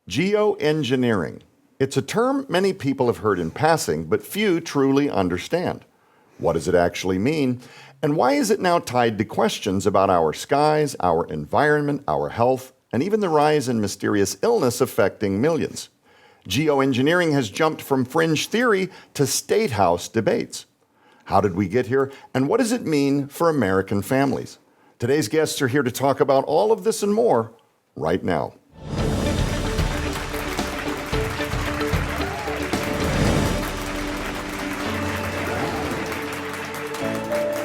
Geoengineering. It's a term many people have heard in passing, but few truly understand. What does it actually mean? And why is it now tied to questions about our skies, our environment, our health, and even the rise in mysterious illness affecting millions? Geoengineering has jumped from fringe theory to state house debates. How did we get here, and what does it mean for American families? Today's guests are here to talk about all of this and more right now.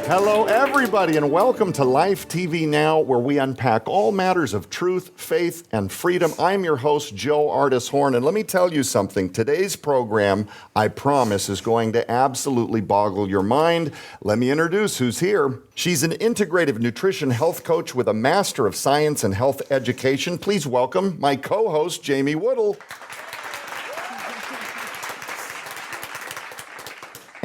Hello, everybody, and welcome to Life TV Now, where we unpack all matters of truth, faith, and freedom. I'm your host, Joe Artis Horn, and let me tell you something. Today's program, I promise, is going to absolutely boggle your mind. Let me introduce who's here. She's an integrative nutrition health coach with a Master of Science in Health Education. Please welcome my co-host, Jamie Woodall.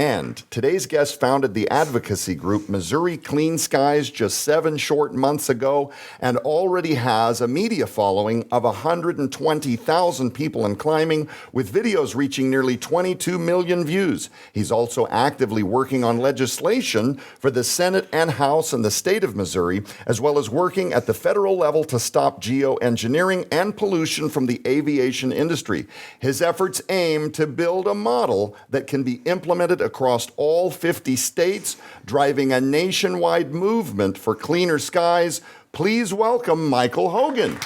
And today's guest founded the advocacy group Missouri Clean Skies just 7 short months ago and already has a media following of 120,000 people and climbing, with videos reaching nearly 22 million views. He's also actively working on legislation for the Senate and House in the state of Missouri, as well as working at the federal level to stop geoengineering and pollution from the aviation industry. His efforts aim to build a model that can be implemented across all 50 states, driving a nationwide movement for cleaner skies. Please welcome Michael Hogan.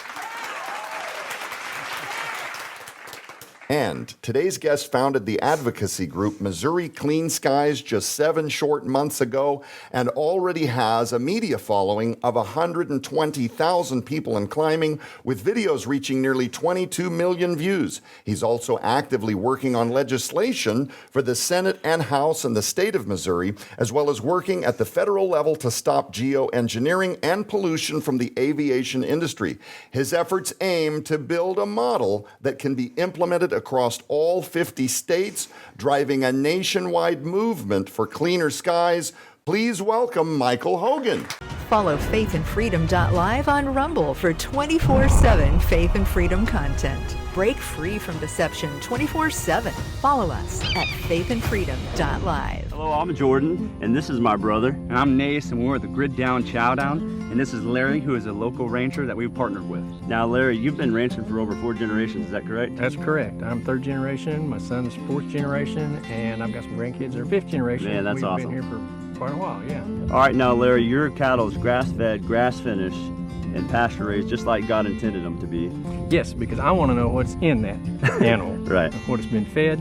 And today's guest founded the advocacy group Missouri Clean Skies just 7 short months ago and already has a media following of 120,000 people and climbing, with videos reaching nearly 22 million views. He's also actively working on legislation for the Senate and House in the state of Missouri, as well as working at the federal level to stop geoengineering and pollution from the aviation industry. His efforts aim to build a model that can be implemented across all 50 states, driving a nationwide movement for cleaner skies. Please welcome Michael Hogan. Follow faithandfreedom.live on Rumble for 24/7 faith and freedom content. Break free from deception 24/7. Follow us at faithandfreedom.live. Hello, I'm Jordan, and this is my brother. And I'm Nace, and we're the Grid Down Chowdown. And this is Larry, who is a local rancher that we've partnered with. Now, Larry, you've been ranching for over 4 generations, is that correct? That's correct. I'm 3rd generation, my son's 4th generation, and I've got some grandkids that are 5th generation. Man, that's awesome. We've been here for quite a while, yeah. All right, now, Larry, your cattle is grass-fed, grass-finished, and pasture-raised, just like God intended them to be. Yes, because I want to know what's in that animal, Right. what it's been fed,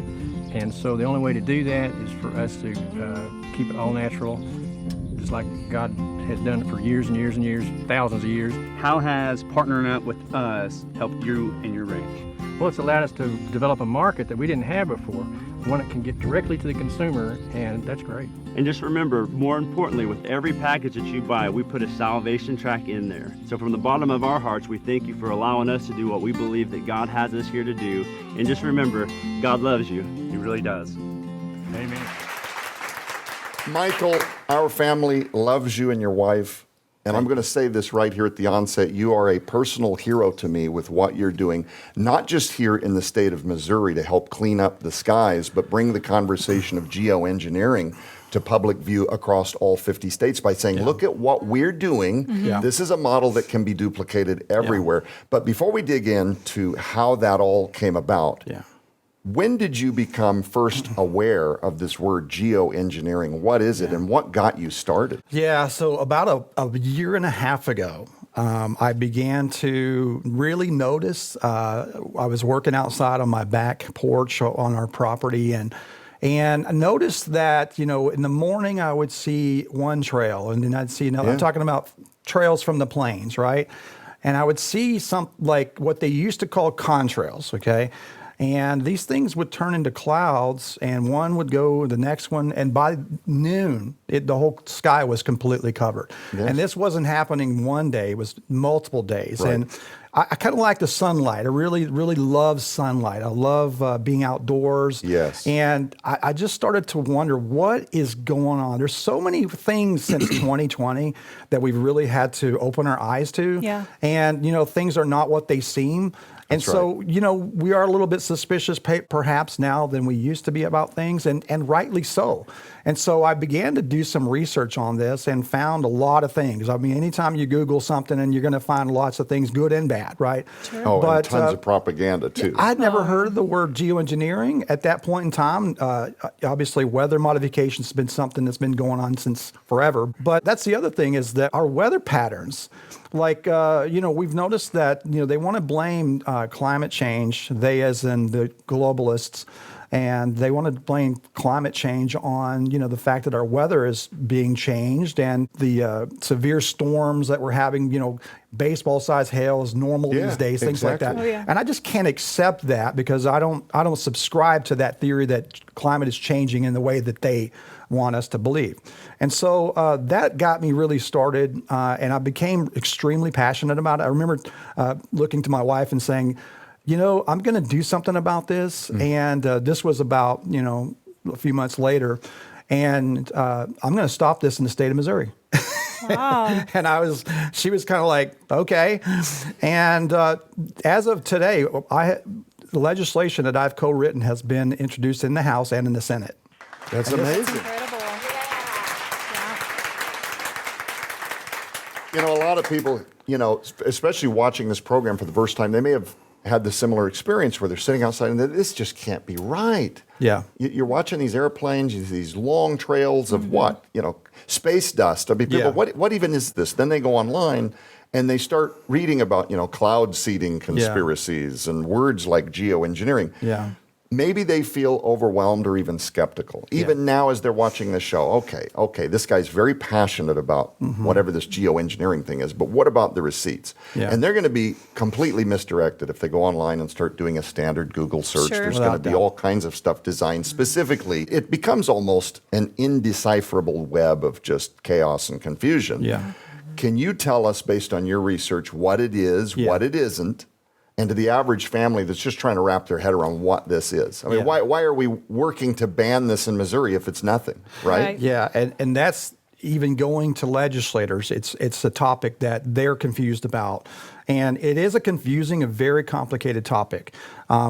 and so the only way to do that is for us to keep it all natural, just like God has done it for years and years and years, thousands of years. How has partnering up with us helped you and your ranch? Well, it's allowed us to develop a market that we didn't have before, one that can get directly to the consumer, and that's great. And just remember, more importantly, with every package that you buy, we put a salvation track in there. So from the bottom of our hearts, we thank you for allowing us to do what we believe that God has us here to do. And just remember, God loves you. He really does. Amen. Michael, our family loves you and your wife. And I'm going to say this right here at the onset. You are a personal hero to me with what you're doing, not just here in the state of Missouri to help clean up the skies, but bring the conversation of geoengineering to public view across all 50 states by saying, look at what we're doing. This is a model that can be duplicated everywhere. But before we dig into how that all came about, when did you become first aware of this word geoengineering? What is it, and what got you started? Yeah, so about a year and a half ago, I began to really notice. I was working outside on my back porch on our property, and I noticed that, in the morning I would see one trail, and then I'd see another. I'm talking about trails from the plains, right? And I would see some like what they used to call contrails, okay? And these things would turn into clouds, and one would go the next one, and by noon, the whole sky was completely covered. And this wasn't happening one day, it was multiple days. And I kind of like the sunlight. I really, really love sunlight. I love being outdoors. Yes. And I just started to wonder what is going on. There's so many things since 2020 that we've really had to open our eyes to. Yeah. And, things are not what they seem. And That's so, right. we are a little bit suspicious perhaps now than we used to be about things, and rightly so. And so I began to do some research on this and found a lot of things. I mean, anytime you Google something and you're going to find lots of things, good and bad, right? Sure. Oh, But, and tons of propaganda, too. I'd never heard of the word geoengineering at that point in time. Obviously, weather modification has been something that's been going on since forever. But that's the other thing is that our weather patterns, like, we've noticed that, they want to blame climate change, they as in the globalists, and they want to blame climate change on, the fact that our weather is being changed and the severe storms that we're having, baseball-sized hail is normal Yeah, these days, things like that. exactly. Oh, yeah. And I just can't accept that because I don't subscribe to that theory that climate is changing in the way that they want us to believe. And so that got me really started, and I became extremely passionate about it. I remember looking to my wife and saying, I'm going to do something about this. And this was about, a few months later. And I'm going to stop this in the state of Missouri. Wow. And she was kind of like, okay. And as of today, the legislation that I've co-written has been introduced in the House and in the Senate. That's amazing. Incredible. Yeah. A lot of people, especially watching this program for the first time, they may have had the similar experience where they're sitting outside and this just can't be right. Yeah. You're watching these airplanes, these long trails of what? Space dust. I mean, people, Yeah. what even is this? Then they go online and they start reading about, cloud seeding conspiracies and words like geoengineering. Yeah. Maybe they feel overwhelmed or even skeptical. Even now as they're watching the show, okay, this guy's very passionate about whatever this geoengineering thing is, but what about the receipts? Yeah. And they're going to be completely misdirected if they go online and start doing a standard Google search. Sure. There's going to Without be doubt. all kinds of stuff designed specifically. It becomes almost an indecipherable web of just chaos and confusion. Yeah. Can you tell us, based on your research, what it is, Yeah. what it isn't, and to the average family that's just trying to wrap their head around what this is? I mean, Yeah. why are we working to ban this in Missouri if it's nothing, right? Right. Yeah, and that's even going to legislators. It's a topic that they're confused about, and it is a confusing and very complicated topic.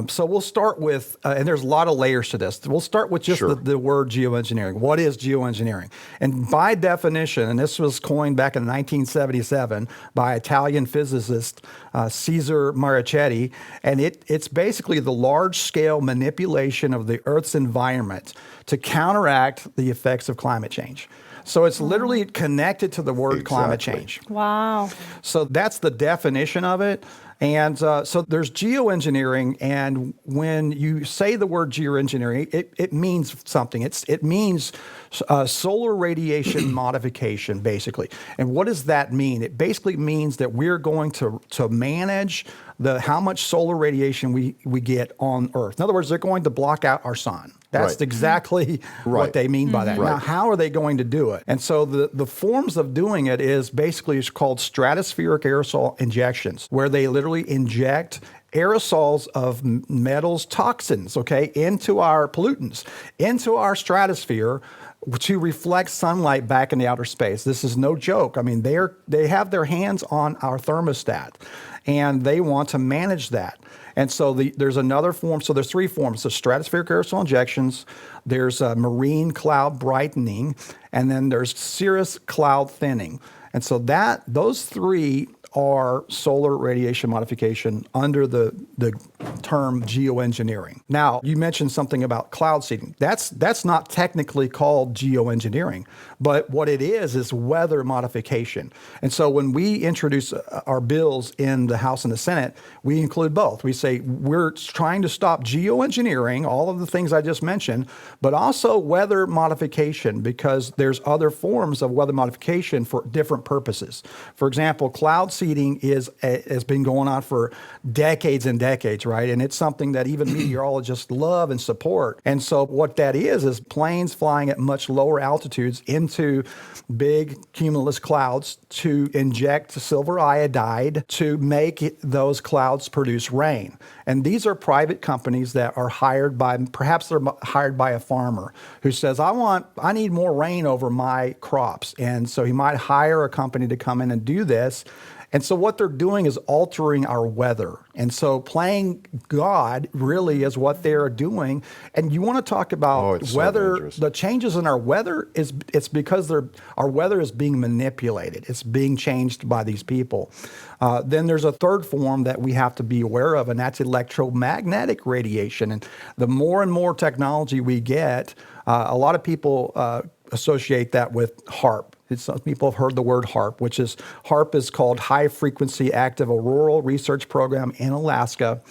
So we'll start with, and there's a lot of layers to this. We'll start with just Sure. the word geoengineering. What is geoengineering? And by definition, and this was coined back in 1977 by Italian physicist Cesare Maricetti, and it's basically the large-scale manipulation of the Earth's environment to counteract the effects of climate change. So it's literally connected to the word climate Exactly. change. Wow. So that's the definition of it. And so there's geoengineering, and when you say the word geoengineering, it means something. It means solar radiation modification, basically. And what does that mean? It basically means that we're going to manage how much solar radiation we get on Earth. In other words, they're going to block out our sun. That's Right. exactly Right. what they mean by that. Right. Now, how are they going to do it? And so the forms of doing it is basically it's called stratospheric aerosol injections, where they literally inject aerosols of metals, toxins, into our pollutants, into our stratosphere to reflect sunlight back in the outer space. This is no joke. I mean, they have their hands on our thermostat, and they want to manage that. And so there's another form. So there's three forms. So stratospheric aerosol injections, there's marine cloud brightening, and then there's cirrus cloud thinning. And so those three are solar radiation modification under the term geoengineering. Now, you mentioned something about cloud seeding. That's not technically called geoengineering, but what it is weather modification. And so when we introduce our bills in the House and the Senate, we include both. We say we're trying to stop geoengineering, all of the things I just mentioned, but also weather modification, because there's other forms of weather modification for different purposes. For example, cloud seeding has been going on for decades and decades, right? And it's something that even meteorologists love and support. And so what that is planes flying at much lower altitudes into big cumulus clouds to inject silver iodide to make those clouds produce rain. And these are private companies that are hired by, perhaps they're hired by a farmer who says, I need more rain over my crops. And so he might hire a company to come in and do this. And so what they're doing is altering our weather. And so playing God really is what they're doing. And you want to talk about weather, the changes in our weather, it's because our weather is being manipulated. It's being changed by these people. Then there's a third form that we have to be aware of, and that's electromagnetic radiation. And the more and more technology we get, a lot of people associate that with HAARP. Some people have heard the word HAARP, which is called High Frequency Active Auroral Research Program in Alaska.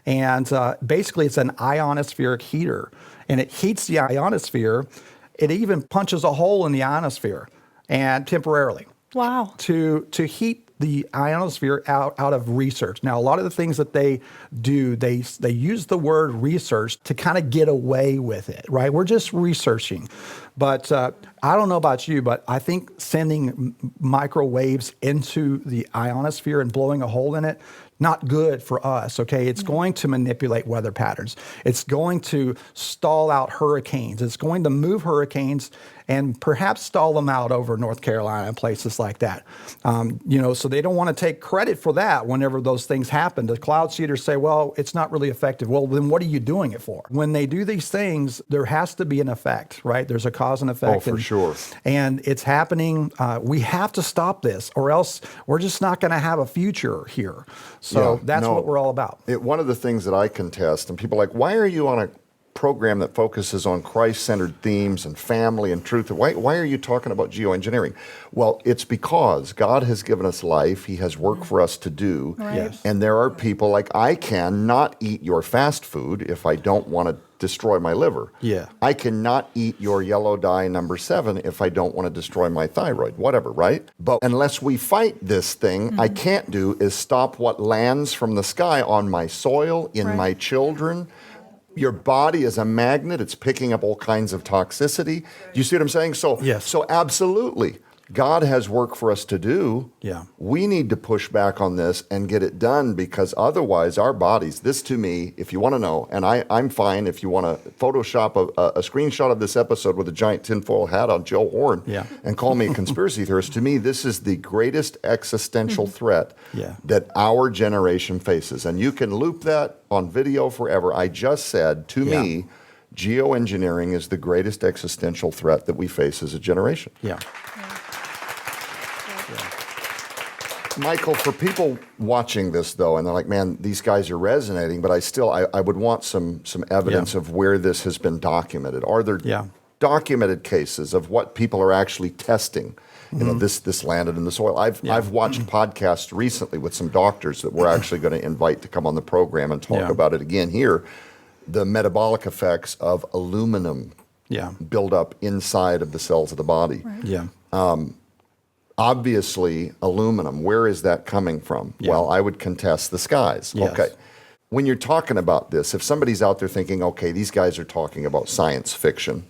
And basically it's an ionospheric heater, and it heats the ionosphere. It even punches a hole in the ionosphere and temporarily. Wow. To heat the ionosphere out of research. Now, a lot of the things that they do, they use the word research to kind of get away with it, right? We're just researching. But I don't know about you, but I think sending microwaves into the ionosphere and blowing a hole in it, not good for us, okay? It's going to manipulate weather patterns. It's going to stall out hurricanes. It's going to move hurricanes and perhaps stall them out over North Carolina and places like that. So they don't want to take credit for that whenever those things happen. The cloud seeders say, well, it's not really effective. Well, then what are you doing it for? When they do these things, there has to be an effect, right? There's a cause and effect. Oh, for sure. And it's happening. We have to stop this, or else we're just not going to have a future here. So that's what we're all about. One of the things that I contest, and people are like, why are you on a program that focuses on Christ-centered themes and family and truth? Why are you talking about geoengineering? Well, it's because God has given us life. He has work for us to do. Right. Yes. And there are people like, I cannot eat your fast food if I don't want to destroy my liver. Yeah. I cannot eat your yellow dye number 7 if I don't want to destroy my thyroid, whatever, right? But unless we fight this thing, I can't do is stop what lands from the sky on my soil, in my children. Your body is a magnet. It's picking up all kinds of toxicity. Do you see what I'm saying? So, so absolutely, God has work for us to do. Yeah. We need to push back on this and get it done, because otherwise our bodies, this to me, if you want to know, and I'm fine if you want to Photoshop a screenshot of this episode with a giant tinfoil hat on Joe Horn and call me a conspiracy theorist, to me, this is the greatest existential threat that our generation faces. And you can loop that on video forever. I just said, to me, geoengineering is the greatest existential threat that we face as a generation. Yeah. Michael, for people watching this, though, and they're like, man, these guys are resonating, but I would want some evidence of where this has been documented. Are there documented cases of what people are actually testing? You know, this landed in the soil. I've watched podcasts recently with some doctors that we're actually going to invite to come on the program and talk about it again here. The metabolic effects of aluminum buildup inside of the cells of the body. Right. Obviously, aluminum, where is that coming from? Well, I would contest the skies. Yes. Okay. When you're talking about this, if somebody's out there thinking, okay, these guys are talking about science fiction,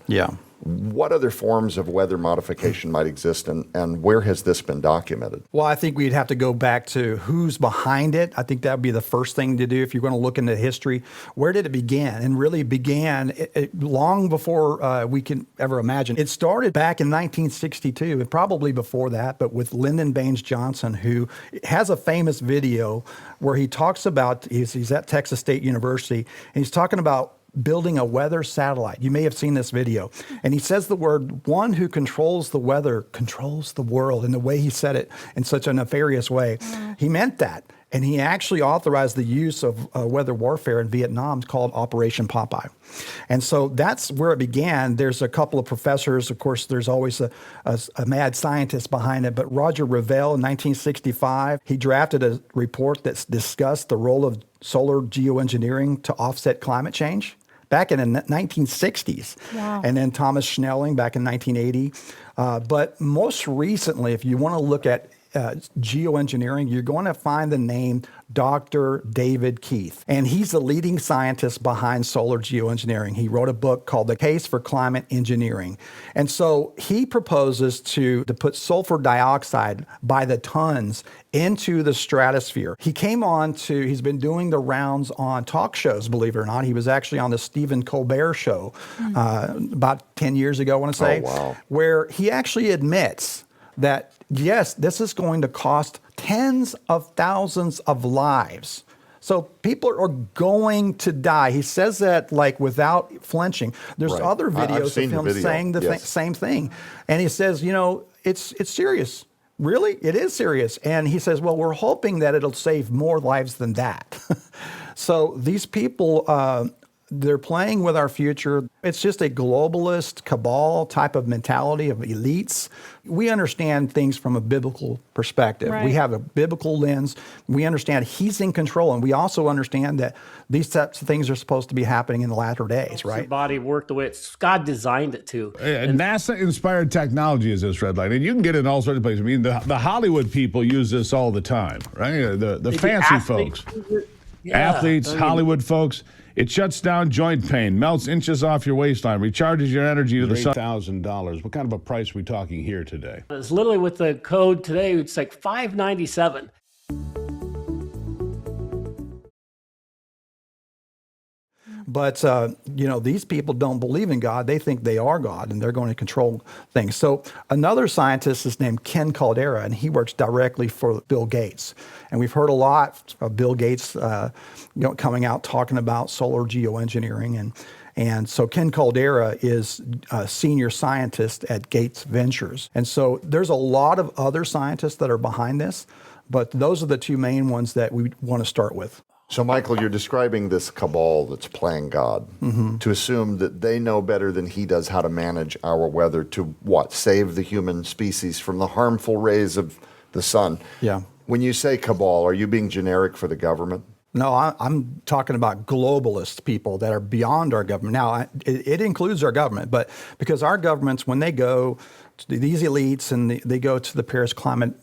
what other forms of weather modification might exist, and where has this been documented? Well, I think we'd have to go back to who's behind it. I think that would be the first thing to do if you're going to look into history. Where did it begin? And really began long before we can ever imagine. It started back in 1962, and probably before that, but with Lyndon Baines Johnson, who has a famous video where he talks about, he's at Texas State University, and he's talking about building a weather satellite. You may have seen this video. And he says the word, one who controls the weather controls the world. And the way he said it in such a nefarious way, he meant that. And he actually authorized the use of weather warfare in Vietnam called Operation Popeye. And so that's where it began. There's a couple of professors. Of course, there's always a mad scientist behind it. But Roger Revelle in 1965, he drafted a report that discussed the role of solar geoengineering to offset climate change back in the 1960s. Wow. And then Thomas Schnelling back in 1980. But most recently, if you want to look at geoengineering, you're going to find the name Dr. David Keith. And he's the leading scientist behind solar geoengineering. He wrote a book called The Case for Climate Engineering. And so he proposes to put sulfur dioxide by the tons into the stratosphere. He's been doing the rounds on talk shows, believe it or not. He was actually on the Stephen Colbert show about 10 years ago, I want to say, where he actually admits that, yes, this is going to cost tens of thousands of lives. So people are going to die. He says that like without flinching. There's other videos of him saying the same thing. And he says, it's serious. Really? It is serious. And he says, well, we're hoping that it'll save more lives than that. So these people, they're playing with our future. It's just a globalist cabal type of mentality of elites. We understand things from a biblical perspective. We have a biblical lens. We understand he's in control. And we also understand that these types of things are supposed to be happening in the latter days, right? Your body worked the way God designed it to. And NASA-inspired technology is this red light. And you can get it in all sorts of places. I mean, the Hollywood people use this all the time, right? The fancy folks. Athletes, Hollywood folks. It shuts down joint pain, melts inches off your waistline, recharges your energy to the sun. $8,000. What kind of a price are we talking here today? It's literally with the code today, it's like $597. But, these people don't believe in God. They think they are God, and they're going to control things. So another scientist is named Ken Caldera, and he works directly for Bill Gates. And we've heard a lot of Bill Gates coming out talking about solar geoengineering. And so Ken Caldera is a senior scientist at Gates Ventures. And so there's a lot of other scientists that are behind this, but those are the two main ones that we want to start with. So, Michael, you're describing this cabal that's playing God to assume that they know better than he does how to manage our weather to, save the human species from the harmful rays of the sun. Yeah. When you say cabal, are you being generic for the government? No, I'm talking about globalist people that are beyond our government. Now, it includes our government, but because our governments, when they go to these elites and they go to the Paris Climate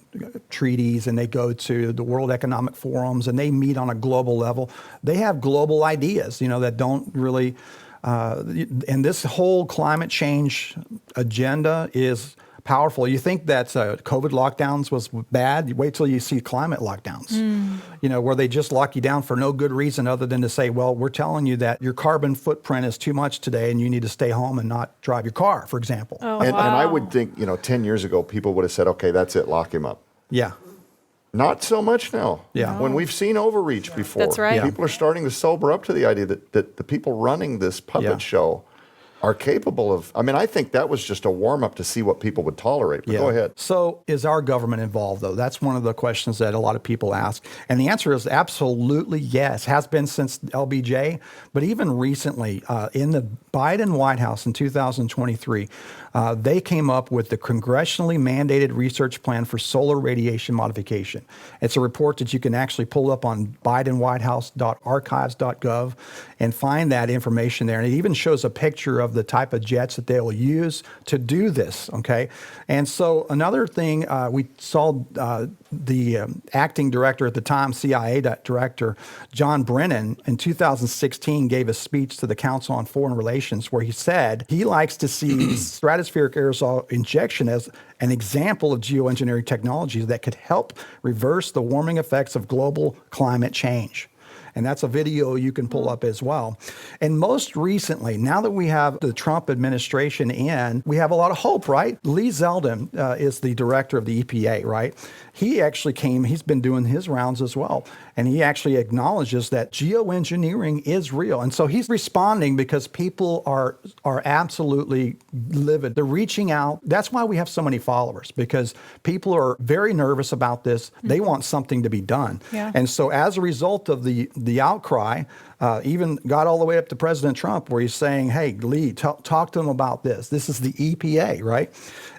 treaties and they go to the World Economic Forums and they meet on a global level, they have global ideas, that don't really, and this whole climate change agenda is powerful. You think that COVID lockdowns was bad? You wait till you see climate lockdowns, where they just lock you down for no good reason other than to say, well, we're telling you that your carbon footprint is too much today and you need to stay home and not drive your car, for example. And I would think, 10 years ago, people would have said, okay, that's it, lock him up. Yeah. Not so much now. Yeah. When we've seen overreach before. That's right. People are starting to sober up to the idea that the people running this puppet show are capable of, I think that was just a warm-up to see what people would tolerate. But go ahead. So is our government involved, though? That's one of the questions that a lot of people ask. And the answer is absolutely yes. Has been since LBJ. But even recently, in the Biden White House in 2023, they came up with the congressionally mandated research plan for solar radiation modification. It's a report that you can actually pull up on bidenwhitehouse.archives.gov and find that information there. And it even shows a picture of the type of jets that they will use to do this, okay? And so another thing, we saw the acting director at the time, CIA director, John Brennan, in 2016 gave a speech to the Council on Foreign Relations where he said he likes to see stratospheric aerosol injection as an example of geoengineering technologies that could help reverse the warming effects of global climate change. And that's a video you can pull up as well. And most recently, now that we have the Trump administration in, we have a lot of hope, right? Lee Zeldin is the director of the EPA, right? He actually he's been doing his rounds as well. And he actually acknowledges that geoengineering is real. And so he's responding because people are absolutely livid. They're reaching out. That's why we have so many followers, because people are very nervous about this. They want something to be done. Yeah. And so as a result of the outcry, even got all the way up to President Trump, where he's saying, hey, Lee, talk to them about this. This is the EPA, right?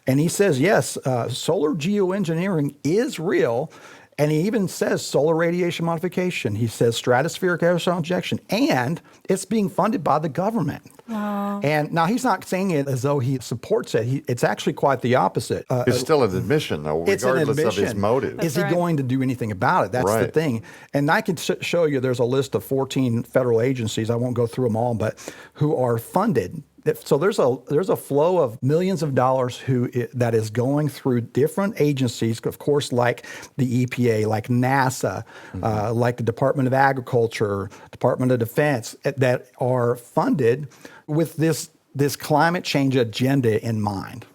And he says, yes, solar geoengineering is real. And he even says solar radiation modification. He says stratospheric aerosol injection, and it's being funded by the government. Wow. And now he's not saying it as though he supports it. It's actually quite the opposite. It's still an admission, though, It's an regardless of his admission. motive. Is he going to do anything about it? That's the Right. thing. And I can show you there's a list of 14 federal agencies. I won't go through them all, but who are funded. So there's a flow of millions of dollars that is going through different agencies, of course, like the EPA, like NASA, like the Department of Agriculture, Department of Defense, that are funded with this climate change agenda in mind.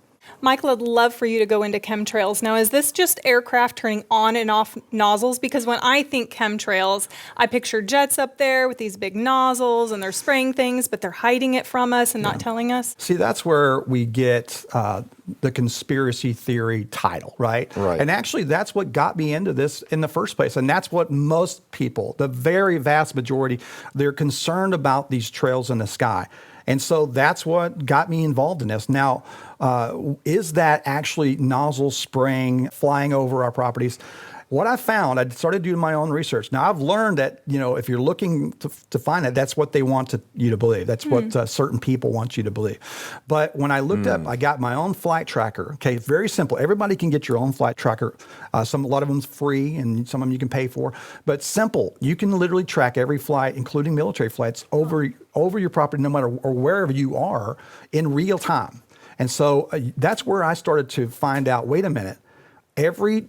Michael, I'd love for you to go into chemtrails. Now, is this just aircraft turning on and off nozzles? Because when I think chemtrails, I picture jets up there with these big nozzles and they're spraying things, but they're hiding it from us and not telling us. See, that's where we get the conspiracy theory title, right? Right. And actually, that's what got me into this in the first place. And that's what most people, the very vast majority, they're concerned about these trails in the sky. And so that's what got me involved in this. Now, is that actually nozzle spraying, flying over our properties? What I found, I started doing my own research. Now, I've learned that, if you're looking to find it, that's what they want you to believe. That's what certain people want you to believe. But when I looked up, I got my own flight tracker. Okay, very simple. Everybody can get your own flight tracker. A lot of them's free, and some of them you can pay for. But simple, you can literally track every flight, including military flights, over your property, no matter or wherever you are, in real time. And so that's where I started to find out. Wait a minute, every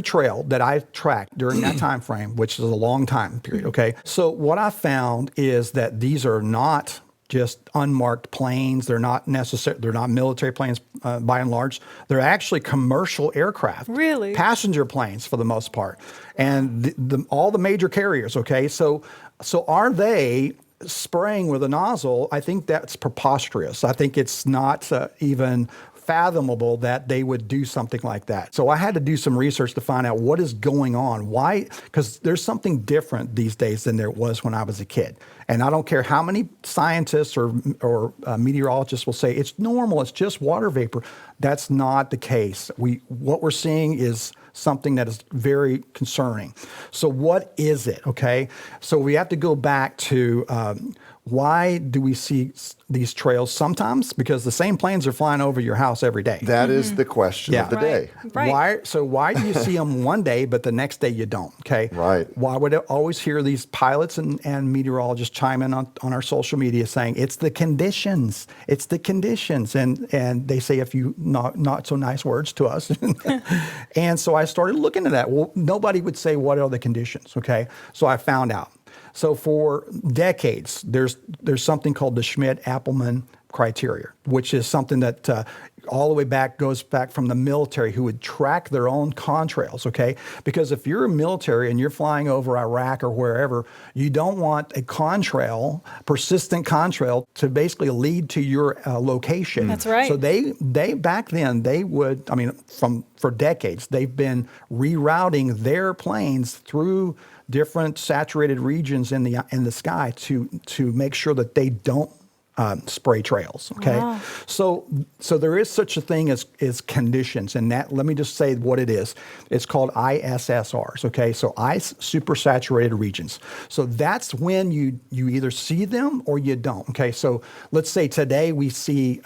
trail that I tracked during that time frame, which is a long time period, okay? So what I found is that these are not just unmarked planes. They're not military planes by and large. They're actually commercial aircraft. Really? Passenger planes for the most part. And all the major carriers, okay? So are they spraying with a nozzle? I think that's preposterous. I think it's not even fathomable that they would do something like that. So I had to do some research to find out what is going on. Why? Because there's something different these days than there was when I was a kid. And I don't care how many scientists or meteorologists will say it's normal, it's just water vapor. That's not the case. What we're seeing is something that is very concerning. So what is it, okay? So we have to go back to why do we see these trails sometimes? Because the same planes are flying over your house every day. That is the question of the day. Right. Why do you see them one day, but the next day you don't, okay? Right. Why would I always hear these pilots and meteorologists chime in on our social media saying, it's the conditions, it's the conditions. And they say a few not so nice words to us. And so I started looking at that. Well, nobody would say, what are the conditions, okay? So I found out. So for decades, there's something called the Schmidt-Appelman criteria, which is something that all the way goes back from the military, who would track their own contrails, okay? Because if you're a military and you're flying over Iraq or wherever, you don't want a persistent contrail to basically lead to your location. That's right. So they back then, for decades, they've been rerouting their planes through different saturated regions in the sky to make sure that they don't spray trails. Okay, wow. So there is such a thing as conditions, and that, let me just say what it is. It's called ISSRs. Okay, so ice supersaturated regions. So that's when you either see them or you don't. Okay, so let's say today we see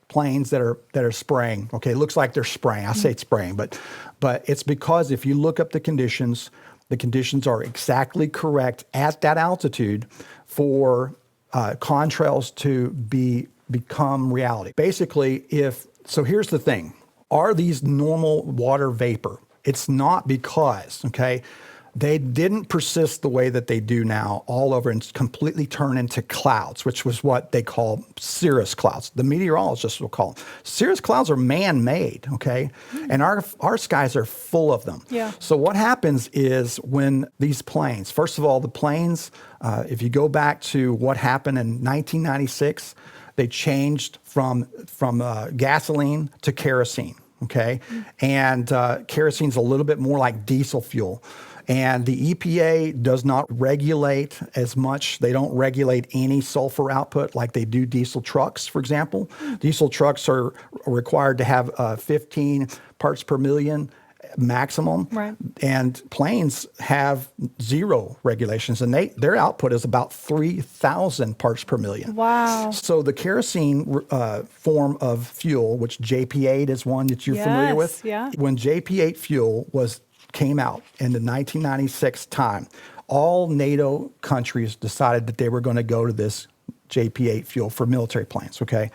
planes that are spraying. Okay, it looks like they're spraying. I say it's spraying, but it's because if you look up the conditions are exactly correct at that altitude for contrails to become reality. Basically, so here's the thing. Are these normal water vapor? It's not because, okay, they didn't persist the way that they do now all over and completely turn into clouds, which was what they call cirrus clouds. The meteorologists will call them. Cirrus clouds are man-made, okay? And our skies are full of them. Yeah. So what happens is when these planes, first of all, the planes, if you go back to what happened in 1996, they changed from gasoline to kerosene, okay? And kerosene's a little bit more like diesel fuel. And the EPA does not regulate as much. They don't regulate any sulfur output like they do diesel trucks, for example. Diesel trucks are required to have 15 parts per million maximum. Right. And planes have zero regulations, and their output is about 3,000 parts per million. Wow. So the kerosene form of fuel, which JP8 is one that you're familiar with. Yeah. When JP8 fuel came out in the 1996 time, all NATO countries decided that they were going to go to this JP8 fuel for military planes, okay?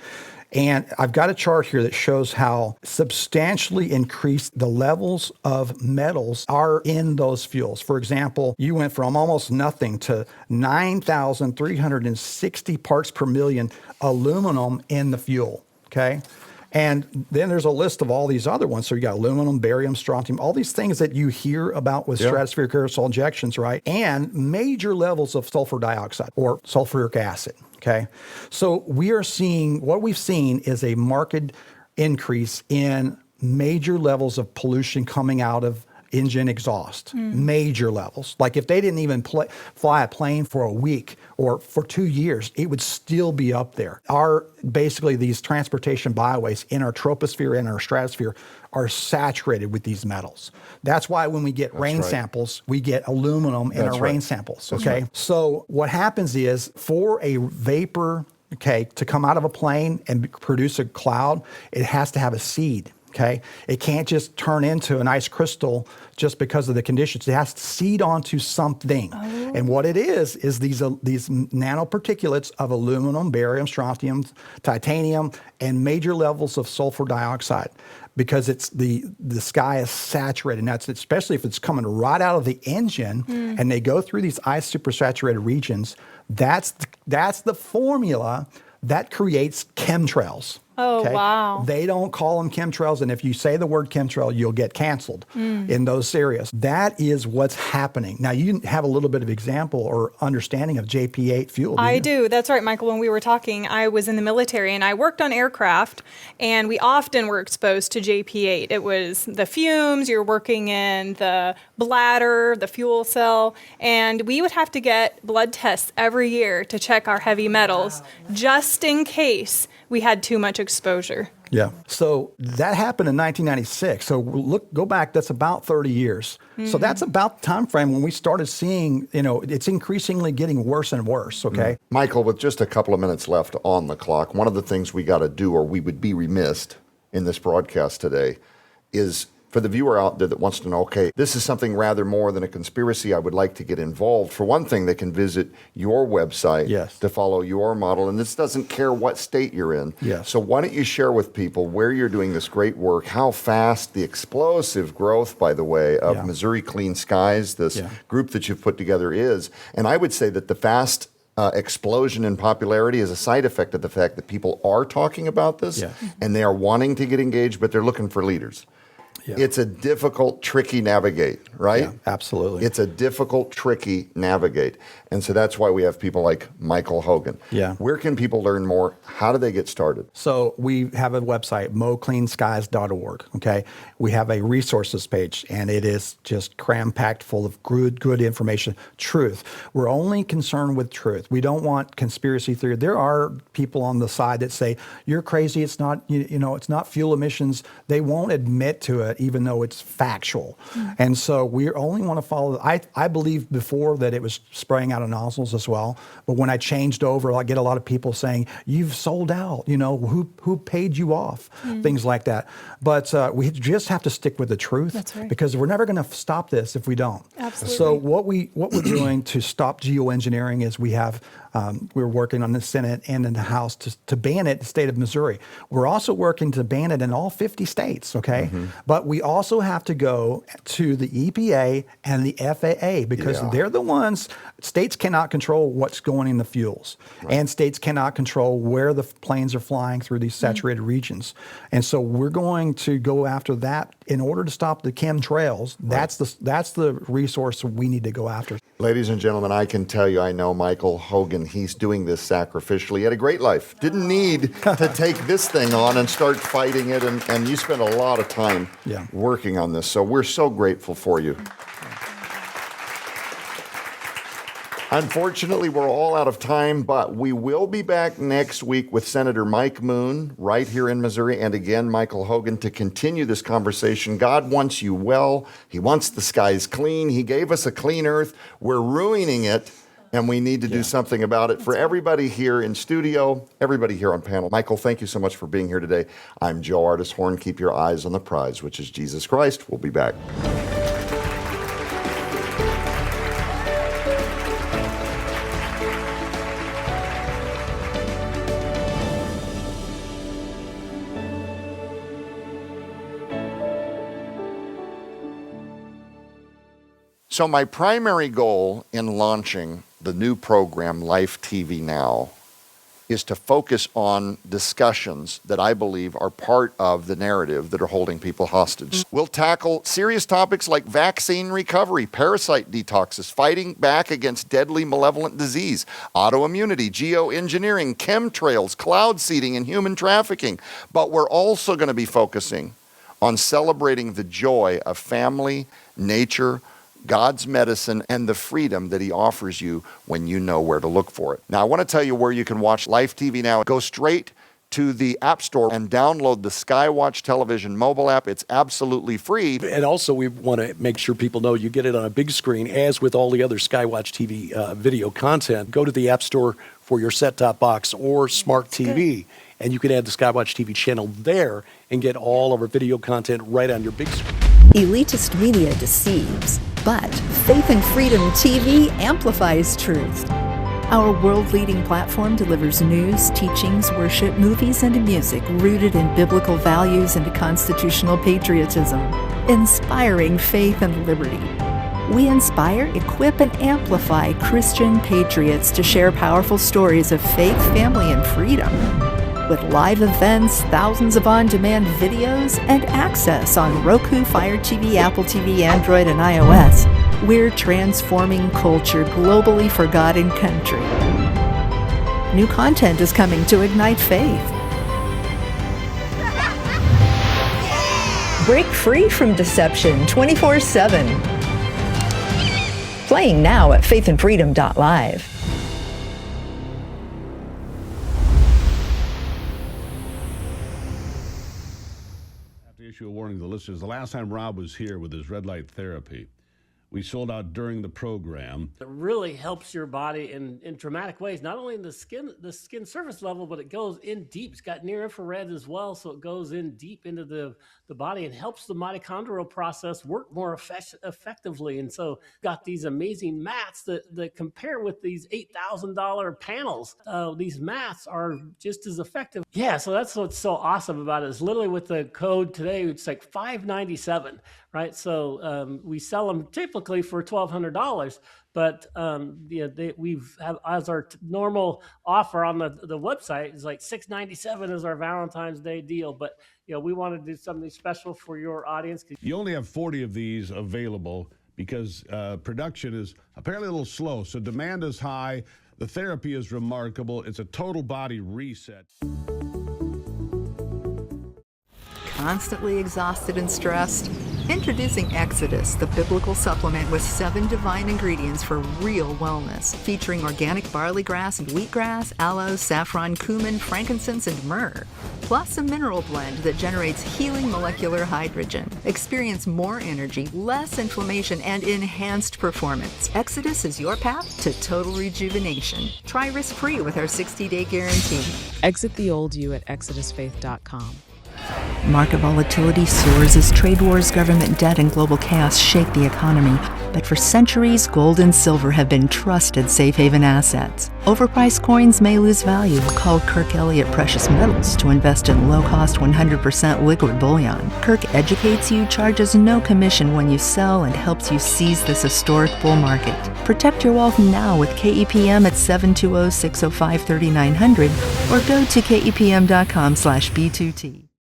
And I've got a chart here that shows how substantially increased the levels of metals are in those fuels. For example, you went from almost nothing to 9,360 parts per million aluminum in the fuel, okay? And then there's a list of all these other ones. So you got aluminum, barium, strontium, all these things that you hear about with stratospheric aerosol injections, right? And major levels of sulfur dioxide or sulfuric acid, okay? So what we've seen is a marked increase in major levels of pollution coming out of engine exhaust, major levels. Like if they didn't even fly a plane for a week or for 2 years, it would still be up there. Basically these transportation byways in our troposphere and our stratosphere are saturated with these metals. That's why when we get rain samples, we get aluminum in our rain samples, okay? So what happens is for a vapor, to come out of a plane and produce a cloud, it has to have a seed. Okay, it can't just turn into an ice crystal just because of the conditions. It has to seed onto something, and what it is these nanoparticulates of aluminum, barium, strontium, titanium, and major levels of sulfur dioxide. Because it's the sky is saturated. Now, especially if it's coming right out of the engine, and they go through these ice supersaturated regions. That's the formula that creates chemtrails. Oh, wow. They don't call them chemtrails, and if you say the word chemtrail, you'll get canceled in those areas. That is what's happening. Now, you have a little bit of example or understanding of JP8 fuel. I do. That's right, Michael. When we were talking, I was in the military, and I worked on aircraft, and we often were exposed to JP8. It was the fumes, you're working in the bladder, the fuel cell, and we would have to get blood tests every year to check our heavy metals, just in case we had too much exposure. Yeah. So that happened in 1996. So go back, that's about 30 years. So that's about the time frame when we started seeing, it's increasingly getting worse and worse, okay? Michael, with just a couple of minutes left on the clock, one of the things we got to do, or we would be remiss in this broadcast today, is for the viewer out there that wants to know, okay, this is something rather more than a conspiracy, I would like to get involved. For one thing, they can visit your website to follow your model, and this doesn't care what state you're in. Yes. So why don't you share with people where you're doing this great work, how fast the explosive growth, by the way, of Missouri Clean Skies, this group that you've put together is. And I would say that the fast explosion in popularity is a side effect of the fact that people are talking about this, and they are wanting to get engaged, but they're looking for leaders. Yeah. It's a difficult, tricky navigate, right? Yeah, absolutely. It's a difficult, tricky navigate. And so that's why we have people like Michael Hogan. Yeah. Where can people learn more? How do they get started? So we have a website, mocleanskies.org, okay? We have a resources page, and it is just cram-packed full of good information, truth. We're only concerned with truth. We don't want conspiracy theory. There are people on the side that say, you're crazy, it's not, it's not fuel emissions. They won't admit to it, even though it's factual. And so we only want to follow. I believed before that it was spraying out of nozzles as well. But when I changed over, I get a lot of people saying, you've sold out, who paid you off? Things like that. But we just have to stick with the truth. That's right. Because we're never going to stop this if we don't. Absolutely. So what we're doing to stop geoengineering is we're working on the Senate and in the House to ban it in the state of Missouri. We're also working to ban it in all 50 states, okay? But we also have to go to the EPA and the FAA because they're the ones, states cannot control what's going in the fuels. And states cannot control where the planes are flying through these saturated regions. And so we're going to go after that in order to stop the chemtrails. That's the resource we need to go after. Ladies and gentlemen, I can tell you, I know Michael Hogan, he's doing this sacrificially. He had a great life. Didn't need to take this thing on and start fighting it, and you spent a lot of time working on this. So we're so grateful for you. Unfortunately, we're all out of time, but we will be back next week with Senator Mike Moon right here in Missouri, and again, Michael Hogan, to continue this conversation. God wants you well. He wants the skies clean. He gave us a clean earth. We're ruining it, and we need to do something about it. For everybody here in studio, everybody here on panel, Michael, thank you so much for being here today. I'm Joe Artis Horn. Keep your eyes on the prize, which is Jesus Christ. We'll be back. So my primary goal in launching the new program, LifeTV Now, is to focus on discussions that I believe are part of the narrative that are holding people hostage. We'll tackle serious topics like vaccine recovery, parasite detoxes, fighting back against deadly malevolent disease, autoimmunity, geoengineering, chemtrails, cloud seeding, and human trafficking. But we're also going to be focusing on celebrating the joy of family, nature, God's medicine, and the freedom that he offers you when you know where to look for it. Now, I want to tell you where you can watch Life TV Now. Go straight to the App Store and download the Skywatch Television mobile app. It's absolutely free. And also, we want to make sure people know you get it on a big screen, as with all the other Skywatch TV video content. Go to the App Store for your set-top box or smart TV, and you can add the Skywatch TV channel there and get all of our video content right on your big screen. Elitist media deceives, but Faith and Freedom TV amplifies truth. Our world-leading platform delivers news, teachings, worship, movies, and music rooted in biblical values and constitutional patriotism, inspiring faith and liberty. We inspire, equip, and amplify Christian patriots to share powerful stories of faith, family, and freedom. With live events, thousands of on-demand videos, and access on Roku, FireTV, Apple TV, Android, and iOS, we're transforming culture globally for God and country. New content is coming to ignite faith. Break free from deception 24/7. Playing now at faithandfreedom.live. Issue a warning to the listeners. The last time Rob was here with his red light therapy, we sold out during the program. It really helps your body in dramatic ways, not only in the skin surface level, but it goes in deep. It's got near infrared as well, so it goes in deep into the body and helps the mitochondrial process work more effectively. And so got these amazing mats that compare with these $8,000 panels. These mats are just as effective. Yeah, so that's what's so awesome about it, is literally with the code today, it's like $597, right? So we sell them typically for $1,200, but we've have, as our normal offer on the website is like $697 is our Valentine's Day deal. But we want to do something special for your audience. You only have 40 of these available because production is apparently a little slow. So demand is high. The therapy is remarkable. It's a total body reset. Constantly exhausted and stressed? Introducing Exodus, the biblical supplement with 7 divine ingredients for real wellness, featuring organic barley grass and wheatgrass, aloe, saffron, cumin, frankincense, and myrrh, plus a mineral blend that generates healing molecular hydrogen. Experience more energy, less inflammation, and enhanced performance. Exodus is your path to total rejuvenation. Try risk-free with our 60-day guarantee. Exit the old you at exodusfaith.com. Market volatility soars as trade wars, government debt, and global chaos shake the economy. But for centuries, gold and silver have been trusted safe haven assets. Overpriced coins may lose value. Call Kirk Elliott Precious Metals to invest in low-cost 100% liquid bullion. Kirk educates you, charges no commission when you sell, and helps you seize this historic bull market. Protect your wealth now with KEPM at 720-605-3900 or go to kepm.com/B2T.